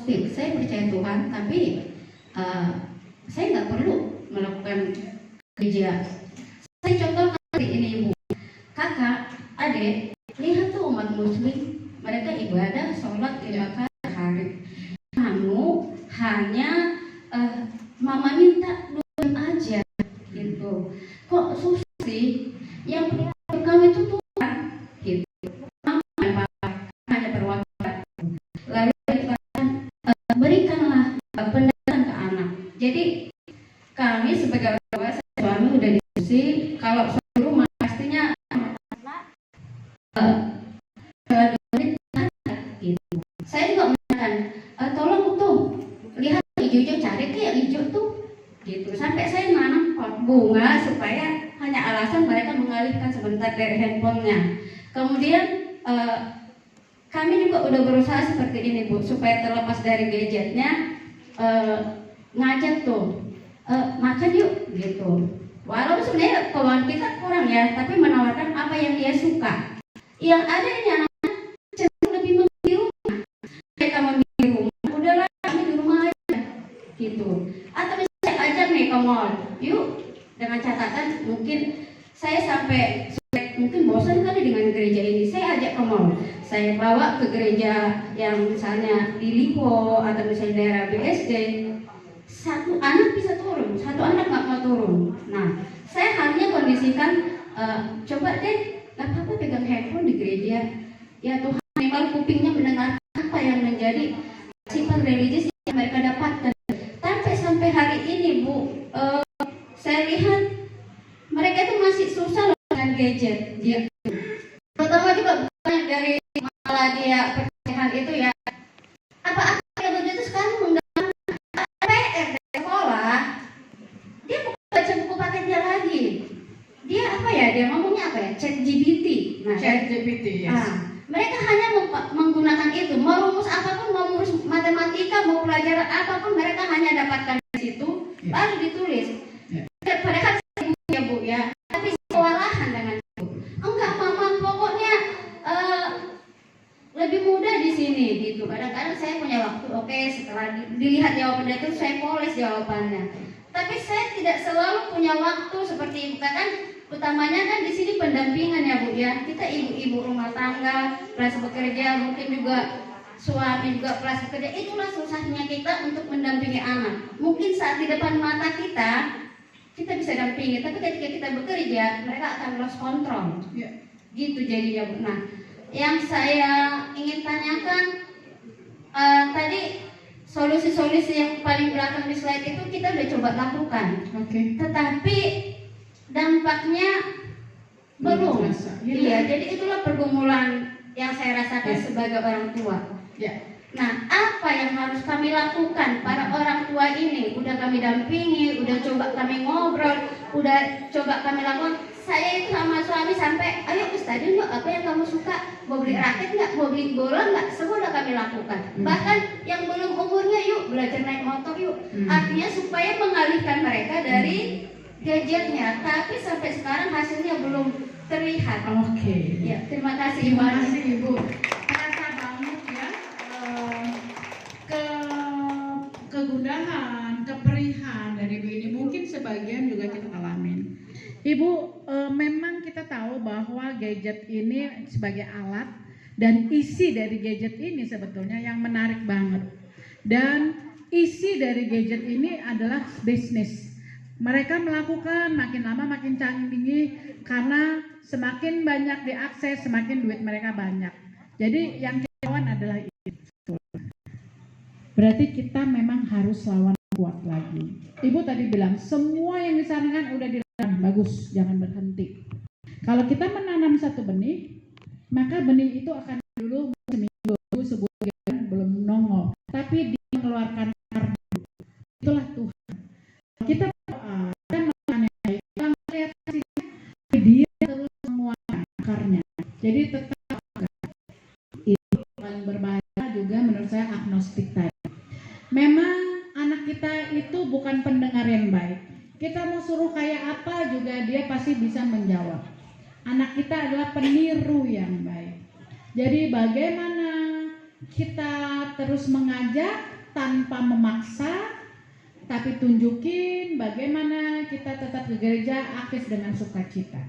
agnostik, saya percaya Tuhan, tapi saya nggak perlu melakukan gereja. Saya contohkan seperti ini Ibu, kakak, adik, lihat tuh umat muslim, mereka ibadah, sholat 5 kali sehari. Kamu hanya mama minta doain aja gitu. Kok susah sih? Yang pelihara kamu itu Tuhan gitu. Hanya perwakilan. Lalu berikanlah pendidikan ke anak. Jadi kami sebagai orang tua, suami udah diskusi kalau suruh pastinya gitu. Saya juga mengatakan tolong tuh lihat hijau-hijau, cari ke yang hijau tuh gitu. Sampai saya nanam pot bunga supaya hanya alasan mereka mengalihkan sebentar dari handphonenya. Kemudian kami juga udah berusaha seperti ini Bu, supaya terlepas dari gadgetnya, ngajak tuh makan yuk gitu. Walaupun sebenarnya keuangan kita kurang ya, tapi menawarkan apa yang dia suka. Yang ada ini anak-anak cenderung lebih memilih di rumah. Mereka memilih rumah, udahlah kami di rumah aja gitu. Atau misalnya ajak nih ke mall, yuk, dengan catatan mungkin saya sampai mungkin bosan kali dengan gereja ini, saya ajak ke mall. Saya bawa ke gereja yang misalnya di Lipo atau misalnya daerah BSD. Satu anak bisa turun, satu anak nggak mau turun. Nah, saya hanya kondisikan, coba deh, nggak apa-apa pegang handphone di gereja. Ya Tuhan, minimal kupingnya mendengar apa yang menjadi sifat religius yang mereka dapatkan. Sampai hari ini Bu, saya lihat mereka itu masih susah dengan gadget. Pertama juga banyak dari masalah dia perpecahan itu ya. Apa yang begitu sekarang mengganggu PR dari sekolah. Dia bukan baca buku paketnya lagi. Dia apa ya? Dia ngomongnya apa ya? ChatGPT. Nah, ChatGPT, yes. Mereka hanya menggunakan itu. Mau rumus apapun, mau rumus matematika, mau pelajaran apapun, mereka hanya dapatkan di situ, lalu ditulis. Padahal ya Bu ya, tapi kewalahan dengan itu. Enggak mama, pokoknya lebih mudah di sini gitu. Kadang-kadang saya punya waktu, oke, setelah dilihat jawabannya itu saya polis jawabannya. Tapi saya tidak selalu punya waktu seperti Ibu katakan. Utamanya kan di sini pendampingan ya Bu ya. Kita ibu-ibu rumah tangga, plus bekerja, mungkin juga suami juga plus bekerja. Itulah susahnya kita untuk mendampingi anak. Mungkin saat di depan mata kita bisa dampingi, tapi ketika kita bekerja, mereka akan lost control. Gitu jadinya Bu. Nah, yang saya ingin tanyakan tadi solusi-solusi yang paling belakang di slide itu kita udah coba lakukan. Tetapi dampaknya belum. Iya, jadi itulah pergumulan yang saya rasakan sebagai orang tua. Nah, apa yang harus kami lakukan para orang tua ini? Udah kami dampingi, udah coba kami ngobrol, udah coba kami lakukan. Saya itu sama suami sampai, ayo ke stadion yuk, apa yang kamu suka? Mau beli raket nggak? Mau beli bola nggak? Semua udah kami lakukan. Bahkan yang belum umurnya, yuk belajar naik motor yuk. Artinya supaya mengalihkan mereka dari gadgetnya, tapi sampai sekarang hasilnya belum terlihat. Ya, terima kasih. Terima kasih Ibu. Terasa banget ya kegundahan, keperihan dari Ibu ini. Mungkin sebagian juga kita alamin. Ibu, memang kita tahu bahwa gadget ini sebagai alat dan isi dari gadget ini sebetulnya yang menarik banget. Dan isi dari gadget ini adalah bisnis. Mereka melakukan makin lama makin canggih karena semakin banyak diakses, semakin duit mereka banyak. Jadi yang kita lawan adalah itu. Berarti kita memang harus lawan kuat lagi. Ibu tadi bilang semua yang disarankan udah dilakukan, bagus, jangan berhenti. Kalau kita menanam satu benih, maka benih itu akan dulu seminggu, sebulan belum nongol, tapi dia mengeluarkan akar. Itulah Tuhan. Kita dia terus menguatkan akarnya. Jadi tetap itu paling berbahaya juga menurut saya agnostik tadi. Memang anak kita itu bukan pendengar yang baik. Kita mau suruh kayak apa juga dia pasti bisa menjawab. Anak kita adalah peniru yang baik. Jadi bagaimana kita terus mengajak tanpa memaksa, tapi tunjukin bagaimana kita tetap ke gereja aktif dengan sukacita.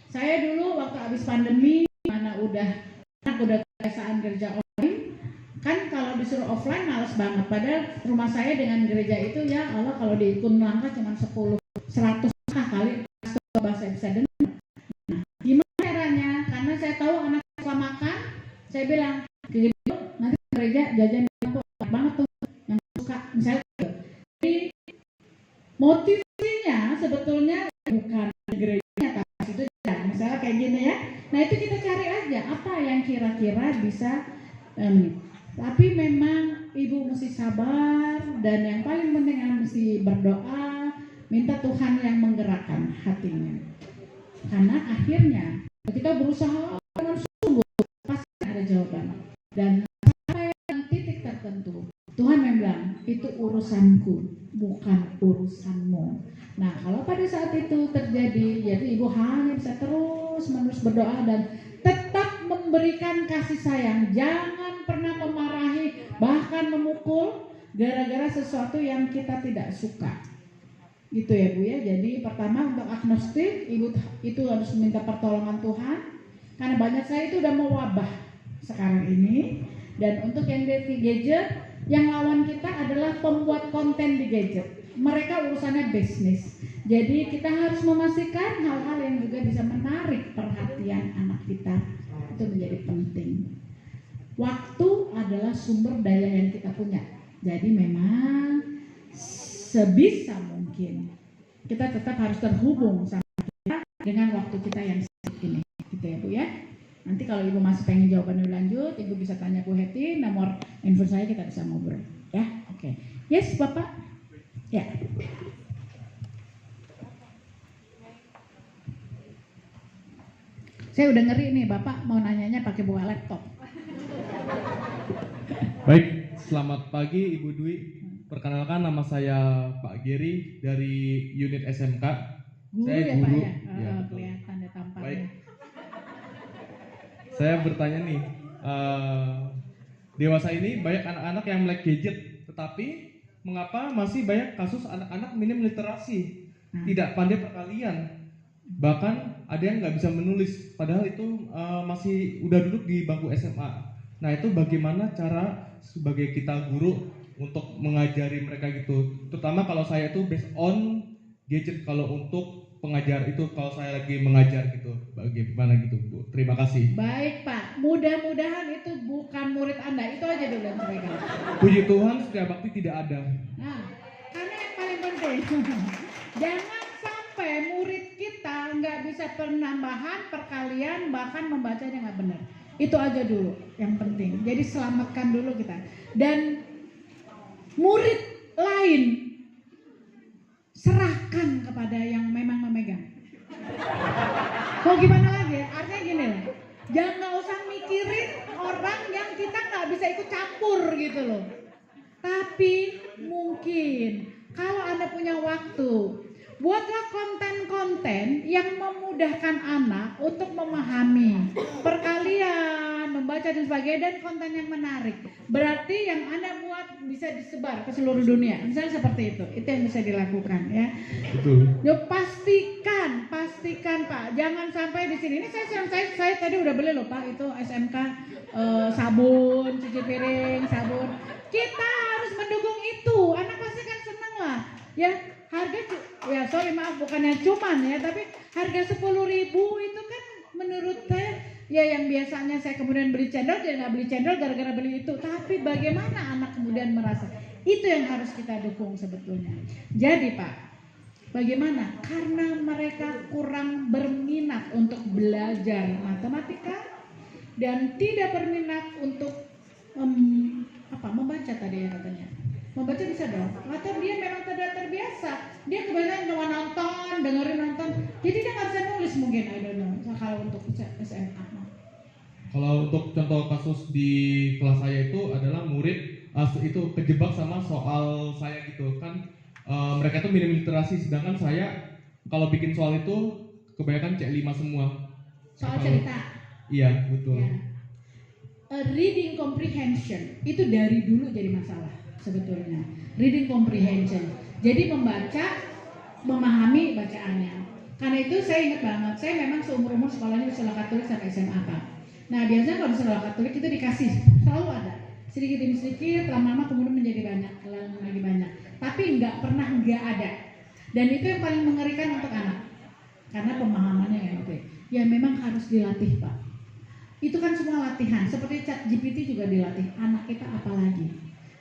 Saya dulu waktu habis pandemi, mana udah kebiasaan gereja online, kan kalau disuruh offline males banget. Padahal rumah saya dengan gereja itu ya Allah kalau dihitung langkah cuma 100 kali bahasa bisa dengar. Nah, gimana caranya? Karena saya tahu anak suka makan, saya bilang ke nanti gereja jajan aku banget tuh yang suka misalnya. Jadi motivasinya sebetulnya bukan gerejanya, tapi itu misalnya kayak gini ya. Nah itu kita cari aja apa yang kira-kira bisa tapi memang ibu mesti sabar, dan yang paling penting mesti berdoa, minta Tuhan yang menggerakkan hatinya. Karena akhirnya kita berusaha dengan sungguh pasti ada jawaban. Dan sampai titik tertentu Tuhan memang itu urusanku, bukan urusanmu. Nah kalau pada saat itu terjadi, jadi ibu hanya bisa terus menerus berdoa dan tetap memberikan kasih sayang. Jangan pernah memarahi, bahkan memukul gara-gara sesuatu yang kita tidak suka. Gitu ya Bu ya. Jadi pertama untuk agnostik, ibu itu harus minta pertolongan Tuhan. Karena banyak saya itu udah mewabah sekarang ini. Dan untuk yang di gadget, yang lawan kita adalah pembuat konten di gadget. Mereka urusannya bisnis. Jadi kita harus memastikan hal-hal yang juga bisa menarik perhatian anak kita. Itu menjadi penting. Waktu adalah sumber daya yang kita punya. Jadi memang sebisa mungkin kita tetap harus terhubung sama kita dengan waktu kita yang sedikit ini. Gitu ya Bu ya. Nanti kalau Ibu masih pengen jawaban lebih lanjut, Ibu bisa tanya Bu Heti, nomor handphone saya kita bisa ngobrol. Ya, oke. Yes, Bapak. Ya. Saya udah ngeri nih, Bapak mau nanyanya pakai bawa laptop. Baik, selamat pagi Ibu Dwi. Perkenalkan nama saya Pak Geri dari unit SMK. Guru saya ya guru. Pak ya? Ya, Kelihatan deh tampaknya. Baik. Saya bertanya nih, dewasa ini banyak anak-anak yang melek gadget, tetapi mengapa masih banyak kasus anak-anak minim literasi, tidak pandai perkalian, bahkan ada yang nggak bisa menulis, padahal itu masih udah duduk di bangku SMA. Nah itu bagaimana cara sebagai kita guru untuk mengajari mereka gitu, terutama kalau saya itu based on gadget, kalau untuk pengajar itu kalau saya lagi mengajar gitu, bagaimana gitu Bu? Terima kasih. Baik Pak, mudah-mudahan itu bukan murid Anda, itu aja dulu yang mereka. Puji Tuhan setia bakti tidak ada. Nah, karena yang paling penting, jangan sampai murid kita nggak bisa penambahan, perkalian, bahkan membacanya nggak benar. Itu aja dulu yang penting. Jadi selamatkan dulu kita. Dan murid lain serahkan kepada yang memang memegang. Kok gimana lagi? Artinya gini loh, jangan usah mikirin orang yang kita nggak bisa ikut campur gitu loh. Tapi mungkin kalau Anda punya waktu, buatlah konten-konten yang memudahkan anak untuk memahami perkalian, membaca dan sebagainya, dan konten yang menarik. Berarti yang Anda buat bisa disebar ke seluruh dunia. Misalnya seperti itu yang bisa dilakukan ya. Betul. Yo pastikan Pak, jangan sampai di sini. Ini saya tadi udah beli loh Pak, itu SMK sabun, cuci piring, sabun. Kita harus mendukung itu. Anak pasti kan seneng lah. Ya, harga ya sorry maaf bukannya cuman ya, tapi harga 10.000 itu kan menurut saya ya yang biasanya saya kemudian beli cendol, dia nggak beli cendol gara-gara beli itu. Tapi bagaimana anak kemudian merasa? Itu yang harus kita dukung sebetulnya. Jadi Pak, bagaimana? Karena mereka kurang berminat untuk belajar matematika dan tidak berminat untuk membaca tadi ya katanya. Membaca bisa dong, atau dia memang tidak terbiasa, dia kebanyakan cuma nonton, dengerin nonton, jadi dia nggak bisa nulis mungkin, I don't know. Kalau untuk SMA. Kalau untuk contoh kasus di kelas saya itu adalah murid itu kejebak sama soal saya gitu kan, mereka tuh minim literasi, sedangkan saya kalau bikin soal itu kebanyakan C5 semua. Soal cerita. Iya betul. Ya. Reading comprehension itu dari dulu jadi masalah. sebetulnya. Reading comprehension. Jadi memahami bacaannya. Karena itu saya ingat banget, saya memang seumur-umur sekolahnya di sekolah Katolik sampai SMA Pak. Nah biasanya kalau di sekolah Katolik itu dikasih, selalu ada. Sedikit demi sedikit, lama-lama kemudian menjadi banyak, lagi banyak. Tapi nggak pernah nggak ada. Dan itu yang paling mengerikan untuk anak. Karena pemahamannya yang oke. Ya memang harus dilatih Pak. Itu kan semua latihan, seperti ChatGPT juga dilatih. Anak kita apalagi.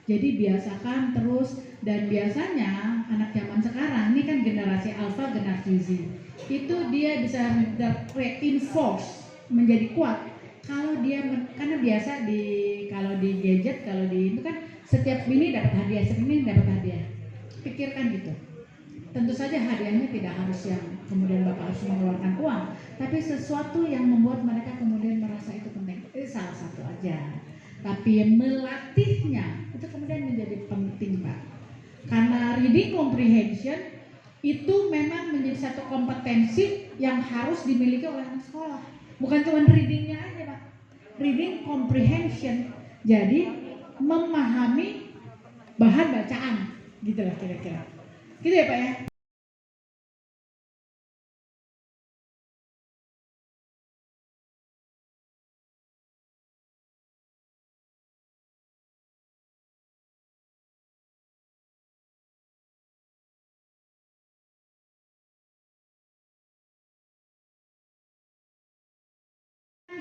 Jadi biasakan terus, dan biasanya anak zaman sekarang ini kan generasi alpha, generasi Z. Itu dia bisa reinforce menjadi kuat kalau dia karena biasa kalau di gadget, kalau di itu kan setiap ini dapat hadiah, setiap ini dapat hadiah. Pikirkan gitu. Tentu saja hadiahnya tidak harus yang kemudian Bapak harus mengeluarkan uang, tapi sesuatu yang membuat mereka kemudian merasa itu penting. Itu salah satu aja. Tapi melatihnya itu kemudian menjadi penting Pak. Karena reading comprehension itu memang menjadi satu kompetensi yang harus dimiliki oleh anak sekolah. Bukan cuma readingnya aja Pak. Reading comprehension. Jadi memahami bahan bacaan. Gitu lah kira-kira. Gitu ya Pak ya.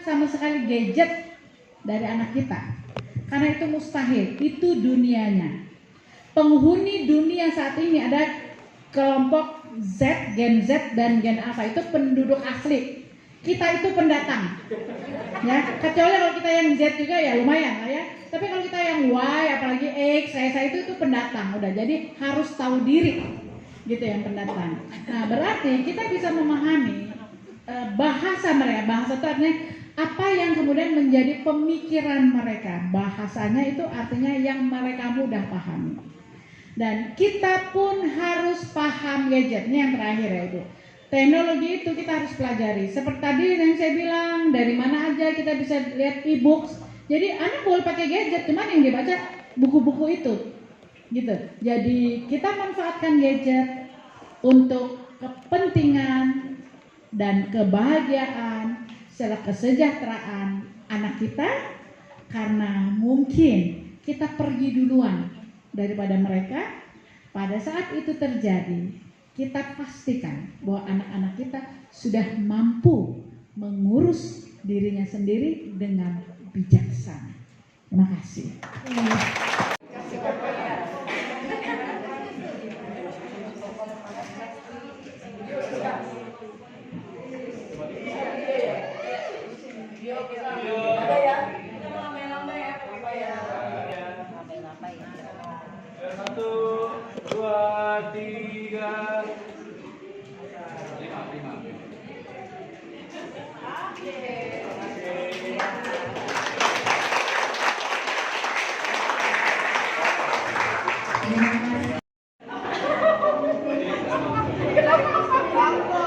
Sama sekali gadget dari anak kita, karena itu mustahil, itu dunianya. Penghuni dunia saat ini ada kelompok Z, Gen Z dan Gen Alpha, itu penduduk asli. Kita itu pendatang, ya. Kecuali kalau kita yang Z juga ya lumayan lah ya. Tapi kalau kita yang Y, apalagi X, saya itu pendatang, udah. Jadi harus tahu diri, gitu yang pendatang. Nah berarti kita bisa memahami bahasa mereka, bahasa itu artinya apa yang kemudian menjadi pemikiran mereka. Bahasanya itu artinya yang mereka mudah pahami. Dan kita pun harus paham gadget. Ini yang terakhir ya itu. Teknologi itu kita harus pelajari. Seperti tadi yang saya bilang, dari mana aja kita bisa lihat e-books. Jadi anak boleh pakai gadget, cuman yang dibaca buku-buku itu. Gitu. Jadi kita manfaatkan gadget untuk kepentingan dan kebahagiaan serta kesejahteraan anak kita, karena mungkin kita pergi duluan daripada mereka. Pada saat itu terjadi, kita pastikan bahwa anak-anak kita sudah mampu mengurus dirinya sendiri dengan bijaksana. Terima kasih. Kenapa?